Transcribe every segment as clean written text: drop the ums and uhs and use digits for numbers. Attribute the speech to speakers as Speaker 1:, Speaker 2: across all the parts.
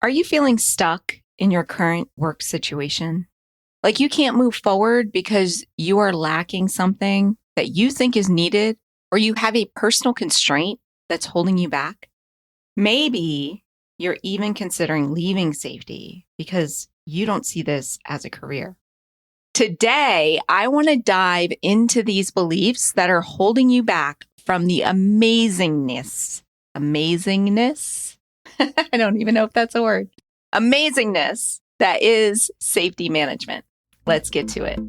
Speaker 1: Are you feeling stuck in your current work situation? Like you can't move forward because you are lacking something that you think is needed, or you have a personal constraint that's holding you back? Maybe you're even considering leaving safety because you don't see this as a career. Today, I want to dive into these beliefs that are holding you back from the amazingness. I don't even know if that's a word. Amazingness that is safety management. Let's get to it.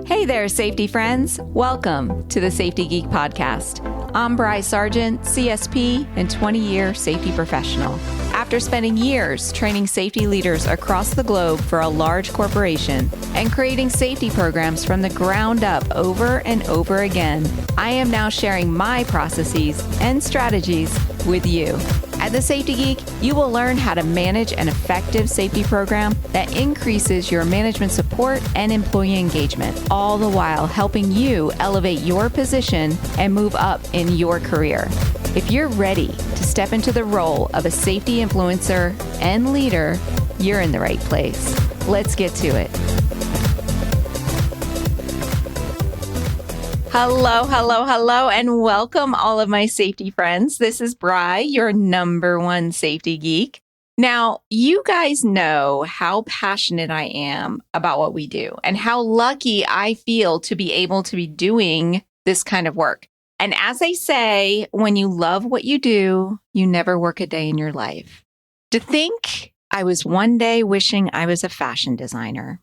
Speaker 1: Hey there, safety friends. Welcome to the Safety Geek podcast. I'm Bri Sargent, CSP and 20-year safety professional. After spending years training safety leaders across the globe for a large corporation and creating safety programs from the ground up over and over again, I am now sharing my processes and strategies with you. At the Safety Geek, you will learn how to manage an effective safety program that increases your management support and employee engagement, all the while helping you elevate your position and move up in your career. If you're ready to step into the role of a safety influencer and leader, you're in the right place. Let's get to it. Hello, and welcome all of my safety friends. This is Bri, your number one safety geek. Now, you guys know how passionate I am about what we do and how lucky I feel to be able to be doing this kind of work. And as they say, when you love what you do, you never work a day in your life. To think I was one day wishing I was a fashion designer.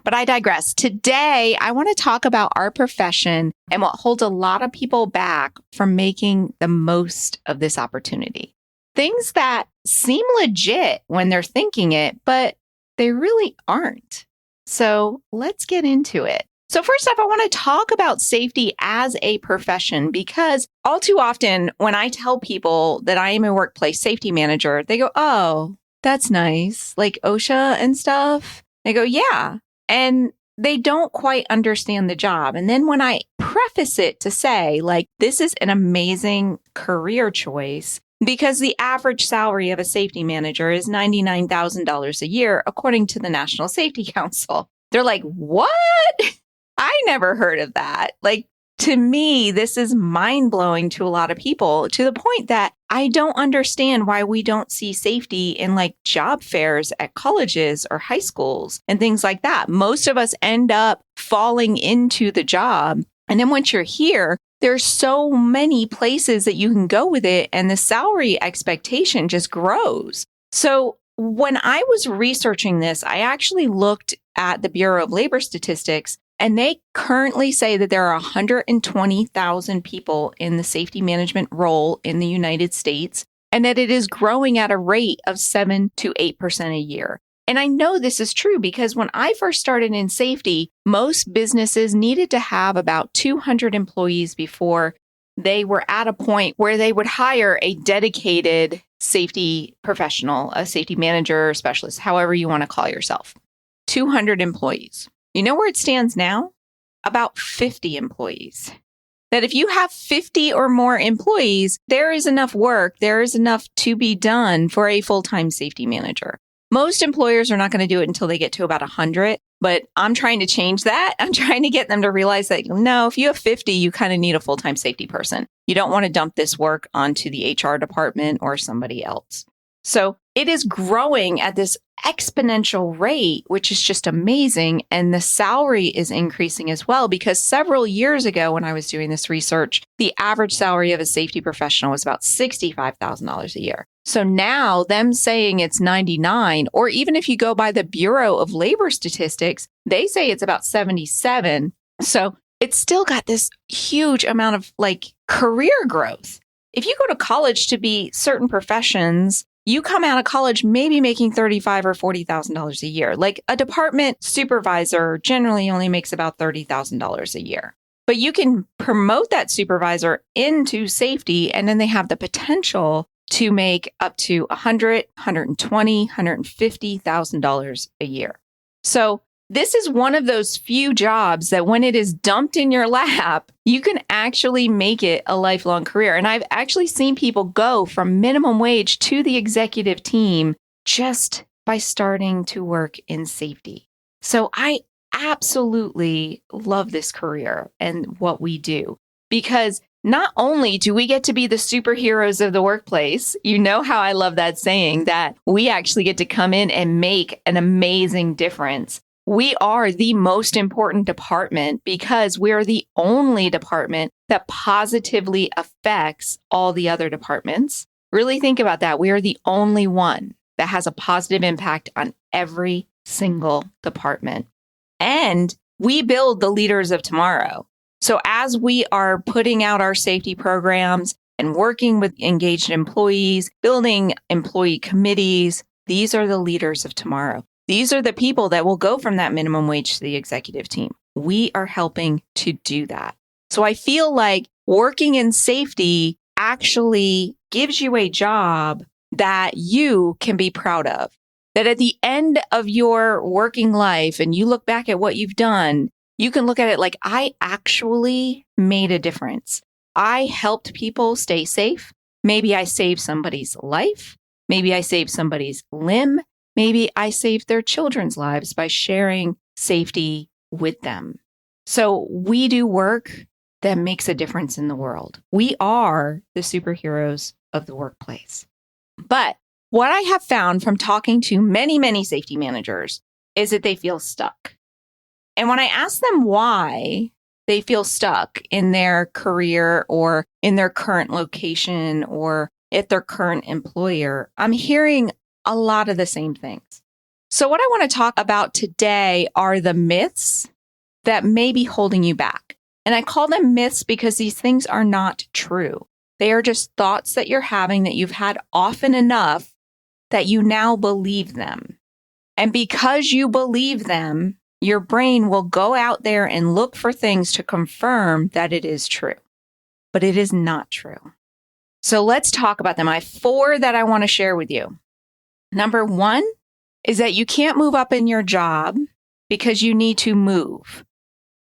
Speaker 1: But I digress. Today, I want to talk about our profession and what holds a lot of people back from making the most of this opportunity. Things that seem legit when they're thinking it, but they really aren't. So let's get into it. So first off, I want to talk about safety as a profession because all too often when I tell people that I am a workplace safety manager, they go, "Oh, that's nice. Like OSHA and stuff." They go, "Yeah." And they don't quite understand the job. And then when I preface it to say, like, this is an amazing career choice because the average salary of a safety manager is $99,000 a year, according to the National Safety Council. They're like, "What? I never heard of that." Like, to me, this is mind blowing to a lot of people, to the point that I don't understand why we don't see safety in like job fairs at colleges or high schools and things like that. Most of us end up falling into the job. And then once you're here, there's so many places that you can go with it. And the salary expectation just grows. So when I was researching this, I actually looked at the Bureau of Labor Statistics. And they currently say that there are 120,000 people in the safety management role in the United States, and that it is growing at a rate of 7 to 8% a year. And I know this is true because when I first started in safety, most businesses needed to have about 200 employees before they were at a point where they would hire a dedicated safety professional, a safety manager or specialist, however you want to call yourself. 200 employees. You know where it stands now? About 50 employees. That if you have 50 or more employees, there is enough work, there is enough to be done for a full-time safety manager. Most employers are not going to do it until they get to about 100, but I'm trying to change that. I'm trying to get them to realize that, no, if you have 50, you kind of need a full-time safety person. You don't want to dump this work onto the HR department or somebody else. So it is growing at this exponential rate, which is just amazing. And the salary is increasing as well, because several years ago, when I was doing this research, the average salary of a safety professional was about $65,000 a year. So now them saying it's 99, or even if you go by the Bureau of Labor Statistics, they say it's about 77. So it's still got this huge amount of like career growth. If you go to college to be certain professions, you come out of college maybe making $35,000 or $40,000 a year. Like a department supervisor generally only makes about $30,000 a year. But you can promote that supervisor into safety, and then they have the potential to make up to $100,000, $120,000, $150,000 a year. So This is one of those few jobs that when it is dumped in your lap, you can actually make it a lifelong career. And I've actually seen people go from minimum wage to the executive team just by starting to work in safety. So I absolutely love this career and what we do, because not only do we get to be the superheroes of the workplace, you know how I love that saying that we actually get to come in and make an amazing difference. We are the most important department because we're the only department that positively affects all the other departments. Really think about that. We are the only one that has a positive impact on every single department. And we build the leaders of tomorrow. So as we are putting out our safety programs and working with engaged employees, building employee committees, these are the leaders of tomorrow. These are the people that will go from that minimum wage to the executive team. We are helping to do that. So I feel like working in safety actually gives you a job that you can be proud of. That at the end of your working life and you look back at what you've done, you can look at it like, I actually made a difference. I helped people stay safe. Maybe I saved somebody's life. Maybe I saved somebody's limb. Maybe I saved their children's lives by sharing safety with them. So we do work that makes a difference in the world. We are the superheroes of the workplace. But what I have found from talking to many, many safety managers is that they feel stuck. And when I ask them why they feel stuck in their career or in their current location or at their current employer, I'm hearing a lot of the same things. So what I want to talk about today are the myths that may be holding you back. And I call them myths because these things are not true. They are just thoughts that you're having that you've had often enough that you now believe them. And because you believe them, your brain will go out there and look for things to confirm that it is true. But it is not true. So let's talk about them. I have 4 that I want to share with you. Number 1 is that you can't move up in your job because you need to move,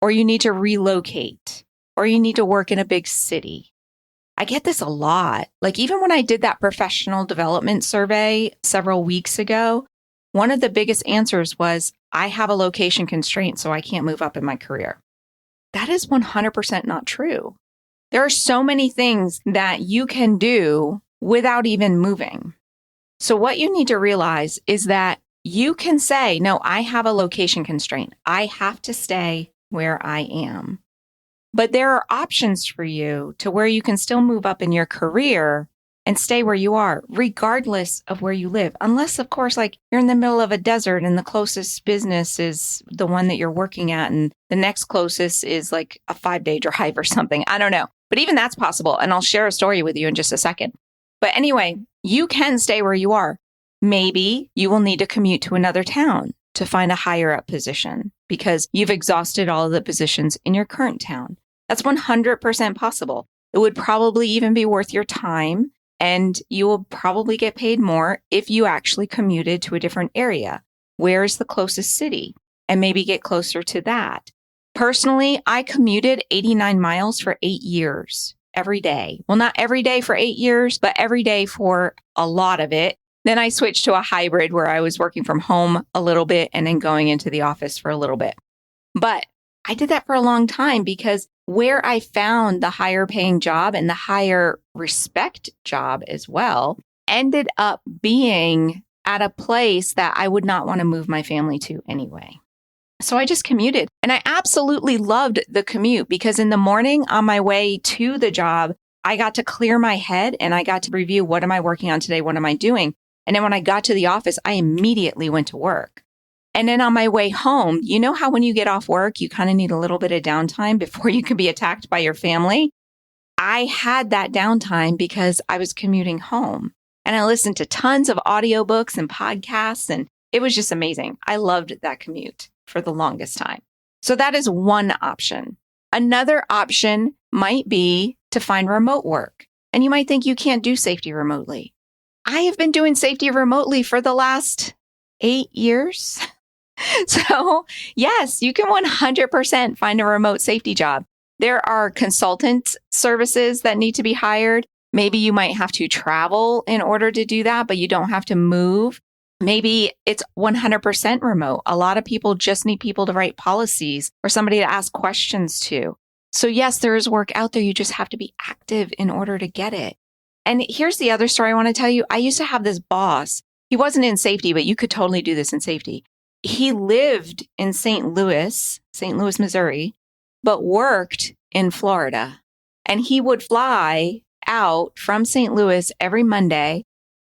Speaker 1: or you need to relocate, or you need to work in a big city. I get this a lot. Like even when I did that professional development survey several weeks ago, one of the biggest answers was, I have a location constraint, so I can't move up in my career. That is 100% not true. There are so many things that you can do without even moving. So what you need to realize is that you can say, no, I have a location constraint. I have to stay where I am. But there are options for you to where you can still move up in your career and stay where you are, regardless of where you live. Unless, of course, like you're in the middle of a desert and the closest business is the one that you're working at, and the next closest is like a 5-day drive or something. I don't know. But even that's possible. And I'll share a story with you in just a second. But anyway, you can stay where you are. Maybe you will need to commute to another town to find a higher up position because you've exhausted all of the positions in your current town. That's 100% possible. It would probably even be worth your time, and you will probably get paid more if you actually commuted to a different area. Where is the closest city? And maybe get closer to that. Personally, I commuted 89 miles for 8 years every day. Well, not every day for 8 years, but every day for a lot of it. Then I switched to a hybrid where I was working from home a little bit and then going into the office for a little bit. But I did that for a long time because where I found the higher paying job and the higher respect job as well ended up being at a place that I would not want to move my family to anyway. So I just commuted, and I absolutely loved the commute because in the morning on my way to the job, I got to clear my head and I got to review, what am I working on today? What am I doing? And then when I got to the office, I immediately went to work. And then on my way home, you know how when you get off work, you kind of need a little bit of downtime before you can be attacked by your family? I had that downtime because I was commuting home. And I listened to tons of audiobooks and podcasts, and it was just amazing. I loved that commute for the longest time. So that is one option. Another option might be to find remote work. And you might think you can't do safety remotely. I have been doing safety remotely for the last 8 years. So, yes, you can 100% find a remote safety job. There are consultant services that need to be hired. Maybe you might have to travel in order to do that, but you don't have to move. Maybe it's 100% remote. A lot of people just need people to write policies or somebody to ask questions to. So, yes, there is work out there. You just have to be active in order to get it. And here's the other story I want to tell you. I used to have this boss. He wasn't in safety, but you could totally do this in safety. He lived in St. Louis, Missouri, but worked in Florida. And he would fly out from St. Louis every Monday.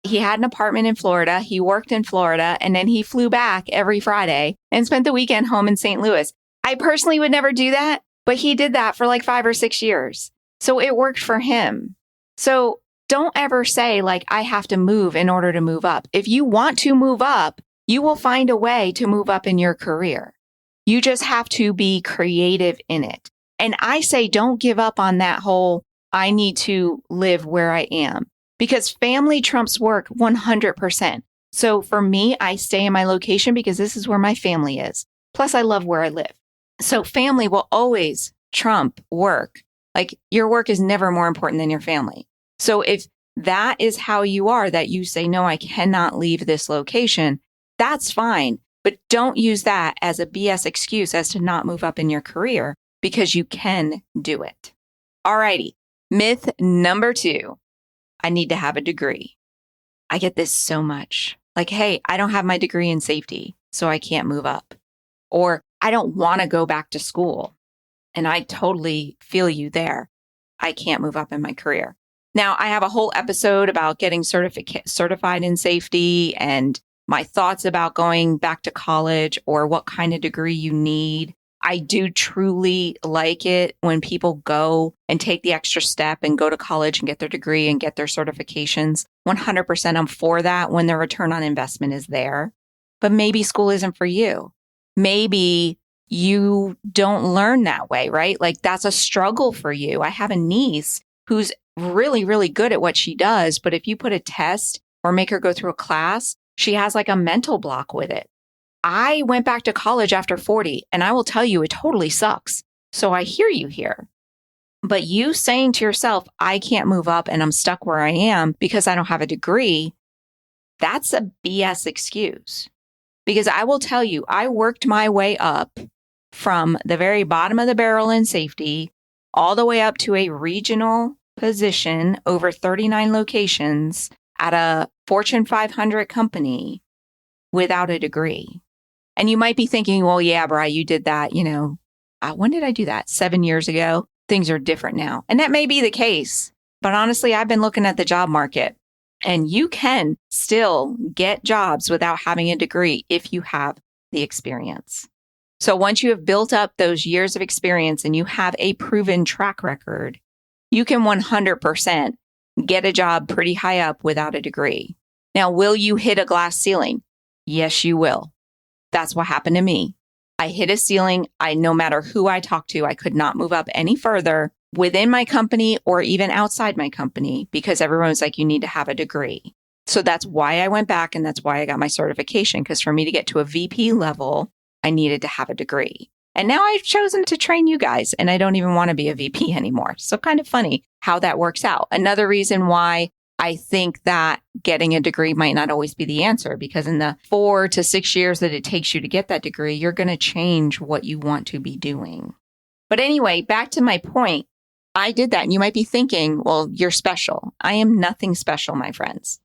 Speaker 1: He had an apartment in Florida. He worked in Florida, and then he flew back every Friday and spent the weekend home in St. Louis. I personally would never do that, but he did that for like 5 or 6 years. So it worked for him. So don't ever say, like, I have to move in order to move up. If you want to move up, you will find a way to move up in your career. You just have to be creative in it. And I say, don't give up on that whole, I need to live where I am, because family trumps work 100%. So for me, I stay in my location because this is where my family is. Plus, I love where I live. So family will always trump work. Like, your work is never more important than your family. So if that is how you are, that you say, no, I cannot leave this location, that's fine. But don't use that as a BS excuse as to not move up in your career, because you can do it. Alrighty. Myth number 2, I need to have a degree. I get this so much. Like, hey, I don't have my degree in safety, so I can't move up. Or I don't want to go back to school. And I totally feel you there. I can't move up in my career. Now, I have a whole episode about getting certified in safety and my thoughts about going back to college or what kind of degree you need. I do truly like it when people go and take the extra step and go to college and get their degree and get their certifications. 100% I'm for that when the return on investment is there. But maybe school isn't for you. Maybe you don't learn that way, right? Like, that's a struggle for you. I have a niece who's really, really good at what she does. But if you put a test or make her go through a class, she has like a mental block with it. I went back to college after 40, and I will tell you, it totally sucks. So I hear you here. But you saying to yourself, I can't move up and I'm stuck where I am because I don't have a degree, that's a BS excuse. Because I will tell you, I worked my way up from the very bottom of the barrel in safety all the way up to a regional position over 39 locations at a Fortune 500 company without a degree. And you might be thinking, well, yeah, Bri, you did that, when did I do that? 7 years ago. Things are different now. And that may be the case. But honestly, I've been looking at the job market, and you can still get jobs without having a degree if you have the experience. So once you have built up those years of experience and you have a proven track record, you can 100% get a job pretty high up without a degree. Now, will you hit a glass ceiling? Yes, you will. That's what happened to me. I hit a ceiling. No matter who I talked to, I could not move up any further within my company or even outside my company because everyone was like, you need to have a degree. So that's why I went back, and that's why I got my certification, because for me to get to a VP level, I needed to have a degree. And now I've chosen to train you guys, and I don't even want to be a VP anymore. So kind of funny how that works out. Another reason why I think that getting a degree might not always be the answer, because in the 4 to 6 years that it takes you to get that degree, you're going to change what you want to be doing. But anyway, back to my point, I did that. And you might be thinking, well, you're special. I am nothing special, my friends.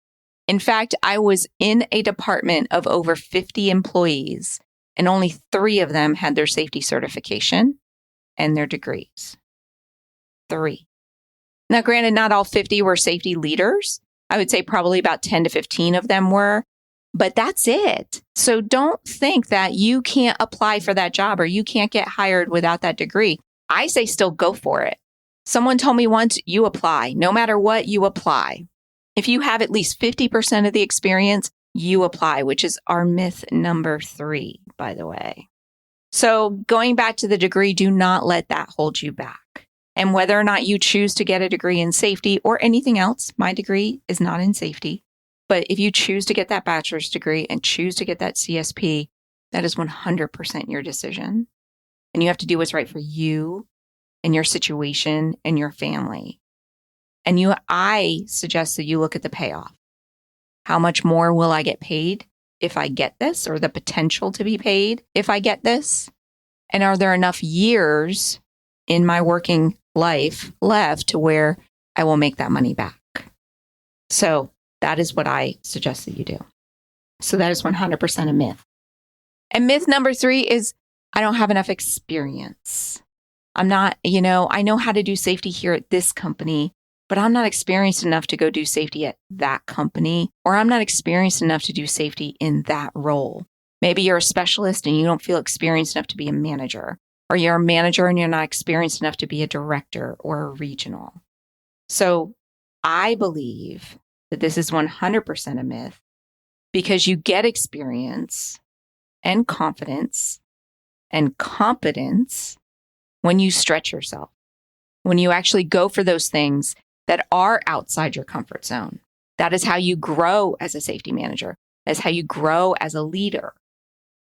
Speaker 1: In fact, I was in a department of over 50 employees, and only 3 of them had their safety certification and their degrees. 3. Now, granted, not all 50 were safety leaders. I would say probably about 10 to 15 of them were, but that's it. So don't think that you can't apply for that job or you can't get hired without that degree. I say still go for it. Someone told me once, you apply. No matter what, you apply. If you have at least 50% of the experience, you apply, which is our myth number 3, by the way. So going back to the degree, do not let that hold you back. And whether or not you choose to get a degree in safety or anything else, my degree is not in safety. But if you choose to get that bachelor's degree and choose to get that CSP, That is 100% your decision. And you have to do what's right for you and your situation and your family. And I suggest that you look at the payoff. How much more will I get paid if I get this, or the potential to be paid if I get this? And are there enough years in my working life left to where I will make that money back? So that is what I suggest that you do. So that is 100% a myth. And myth number 3 is I don't have enough experience. I'm not, I know how to do safety here at this company, but I'm not experienced enough to go do safety at that company, or I'm not experienced enough to do safety in that role. Maybe you're a specialist and you don't feel experienced enough to be a manager, or you're a manager and you're not experienced enough to be a director or a regional. So I believe that this is 100% a myth, because you get experience and confidence and competence when you stretch yourself, when you actually go for those things that are outside your comfort zone. That is how you grow as a safety manager. That's how you grow as a leader.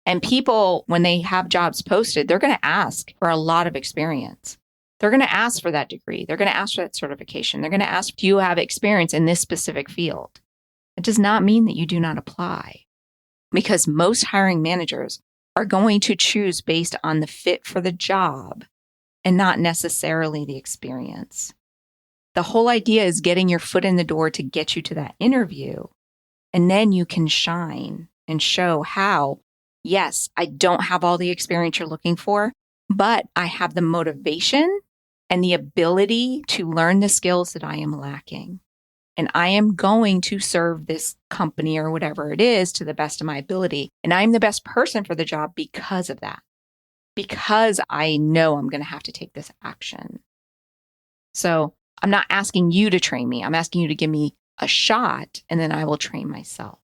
Speaker 1: And people, when they have jobs posted, they're going to ask for a lot of experience. They're going to ask for that degree. They're going to ask for that certification. They're going to ask, do you have experience in this specific field? It does not mean that you do not apply, because most hiring managers are going to choose based on the fit for the job and not necessarily the experience. The whole idea is getting your foot in the door to get you to that interview. And then you can shine and show how, yes, I don't have all the experience you're looking for, but I have the motivation and the ability to learn the skills that I am lacking. And I am going to serve this company or whatever it is to the best of my ability. And I'm the best person for the job because of that, because I know I'm going to have to take this action. So I'm not asking you to train me. I'm asking you to give me a shot, and then I will train myself.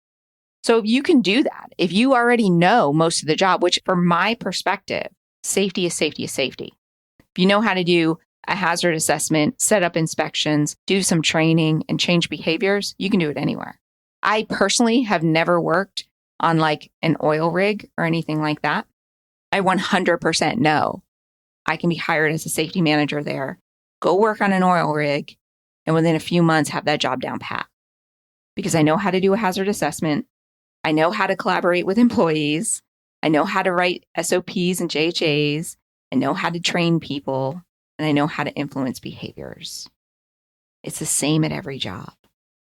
Speaker 1: So if you can do that, if you already know most of the job, which from my perspective, safety is safety is safety. If you know how to do a hazard assessment, set up inspections, do some training, and change behaviors, you can do it anywhere. I personally have never worked on like an oil rig or anything like that. I 100% know I can be hired as a safety manager there, go work on an oil rig, and within a few months have that job down pat. Because I know how to do a hazard assessment. I know how to collaborate with employees. I know how to write SOPs and JHAs. I know how to train people. And I know how to influence behaviors. It's the same at every job.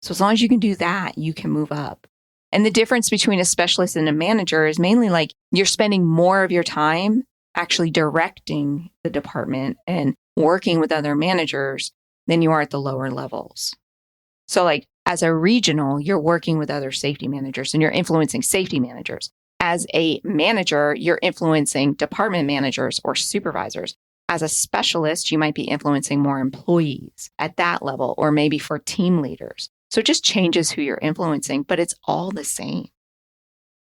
Speaker 1: So as long as you can do that, you can move up. And the difference between a specialist and a manager is mainly like you're spending more of your time actually directing the department and working with other managers than you are at the lower levels. So like as a regional, you're working with other safety managers and you're influencing safety managers. As a manager, you're influencing department managers or supervisors. As a specialist, you might be influencing more employees at that level, or maybe for team leaders. So it just changes who you're influencing, but it's all the same.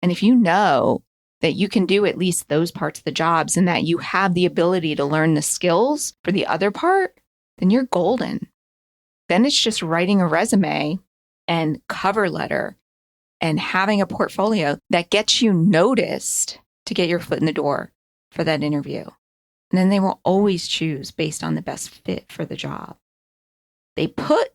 Speaker 1: And if you know that you can do at least those parts of the jobs and that you have the ability to learn the skills for the other part, then you're golden. Then it's just writing a resume and cover letter and having a portfolio that gets you noticed to get your foot in the door for that interview. And then they will always choose based on the best fit for the job. They put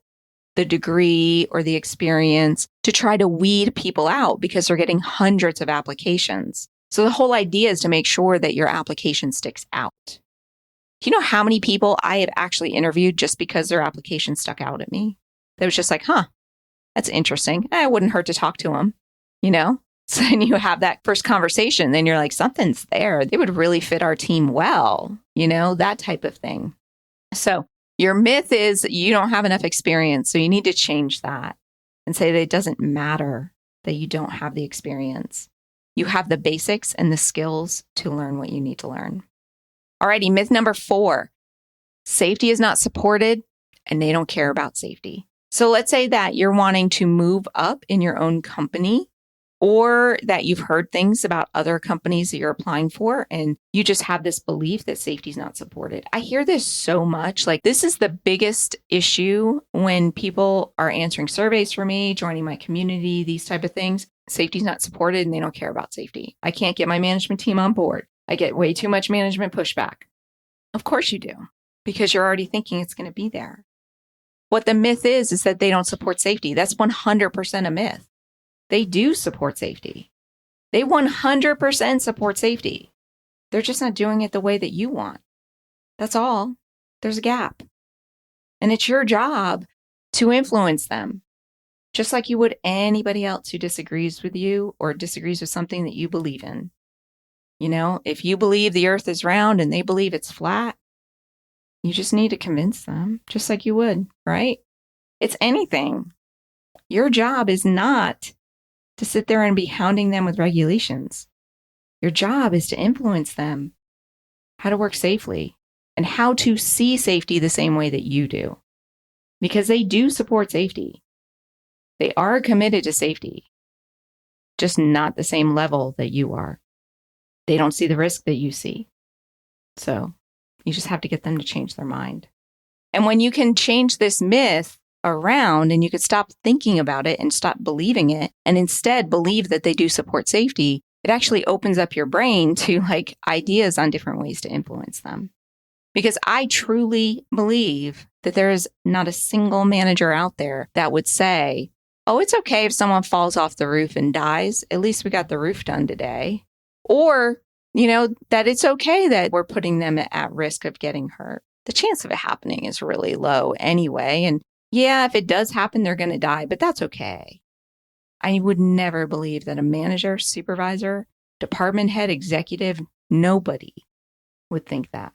Speaker 1: the degree or the experience to try to weed people out because they're getting hundreds of applications. So the whole idea is to make sure that your application sticks out. Do you know how many people I have actually interviewed just because their application stuck out at me? That was just like, that's interesting. It wouldn't hurt to talk to them, So then you have that first conversation, then you're like, something's there. They would really fit our team well, that type of thing. So your myth is you don't have enough experience. So you need to change that and say that it doesn't matter that you don't have the experience. You have the basics and the skills to learn what you need to learn. Alrighty, myth number 4, safety is not supported and they don't care about safety. So let's say that you're wanting to move up in your own company, or that you've heard things about other companies that you're applying for, and you just have this belief that safety is not supported. I hear this so much. Like, this is the biggest issue when people are answering surveys for me, joining my community, these type of things. Safety's not supported and they don't care about safety. I can't get my management team on board. I get way too much management pushback. Of course you do, because you're already thinking it's going to be there. What the myth is that they don't support safety. That's 100% a myth. They do support safety. They 100% support safety. They're just not doing it the way that you want. That's all. There's a gap. And it's your job to influence them, just like you would anybody else who disagrees with you or disagrees with something that you believe in. You know, if you believe the earth is round and they believe it's flat, you just need to convince them, just like you would, right? It's anything. Your job is not to sit there and be hounding them with regulations. Your job is to influence them how to work safely and how to see safety the same way that you do, because they do support safety. They are committed to safety, just not the same level that you are. They don't see the risk that you see. So you just have to get them to change their mind. And when you can change this myth around and you could stop thinking about it and stop believing it and instead believe that they do support safety, it actually opens up your brain to like ideas on different ways to influence them. Because I truly believe that there is not a single manager out there that would say, oh, it's okay if someone falls off the roof and dies. At least we got the roof done today. Or, you know, that it's okay that we're putting them at risk of getting hurt. The chance of it happening is really low anyway. And yeah, if it does happen, they're going to die, but that's okay. I would never believe that a manager, supervisor, department head, executive, nobody would think that.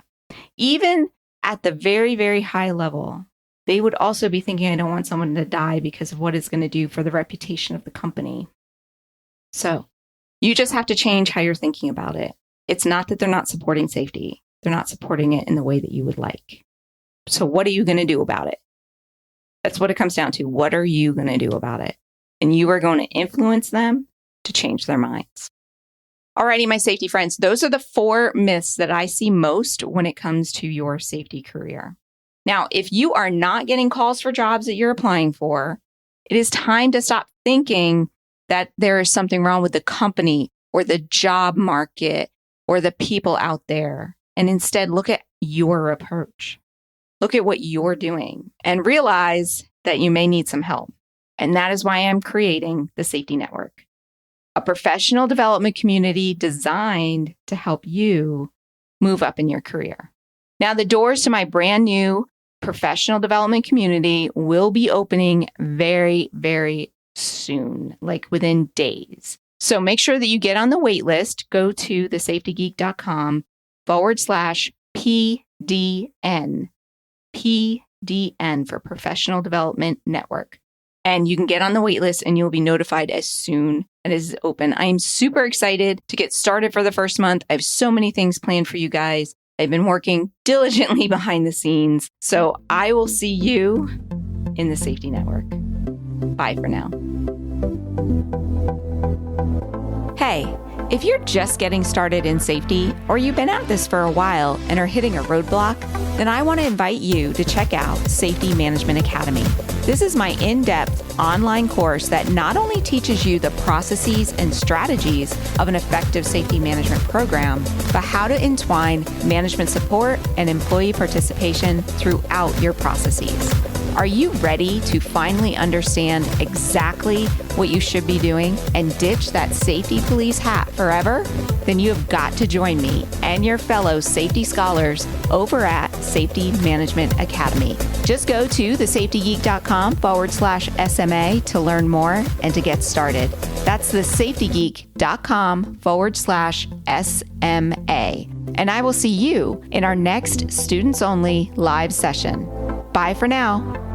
Speaker 1: Even at the very, very high level, they would also be thinking, I don't want someone to die because of what it's going to do for the reputation of the company. So you just have to change how you're thinking about it. It's not that they're not supporting safety. They're not supporting it in the way that you would like. So what are you going to do about it? That's what it comes down to. What are you going to do about it? And you are going to influence them to change their minds. Alrighty, my safety friends, those are the 4 myths that I see most when it comes to your safety career. Now, if you are not getting calls for jobs that you're applying for, it is time to stop thinking that there is something wrong with the company or the job market or the people out there, and instead look at your approach. Look at what you're doing and realize that you may need some help. And that is why I'm creating the Safety Network, a professional development community designed to help you move up in your career. Now, the doors to my brand new professional development community will be opening very, very soon, like within days. So make sure that you get on the wait list. Go to thesafetygeek.com/PDN. PDN for Professional Development Network. And you can get on the wait list and you'll be notified as soon as it is open. I am super excited to get started for the first month. I have so many things planned for you guys. I've been working diligently behind the scenes. So I will see you in the Safety Network. Bye for now. Hey, if you're just getting started in safety or you've been at this for a while and are hitting a roadblock, then I want to invite you to check out Safety Management Academy. This is my in-depth online course that not only teaches you the processes and strategies of an effective safety management program, but how to entwine management support and employee participation throughout your processes. Are you ready to finally understand exactly what you should be doing and ditch that safety police hat forever? Then you have got to join me and your fellow safety scholars over at Safety Management Academy. Just go to thesafetygeek.com/SMA to learn more and to get started. That's thesafetygeek.com/SMA. And I will see you in our next students only live session. Bye for now.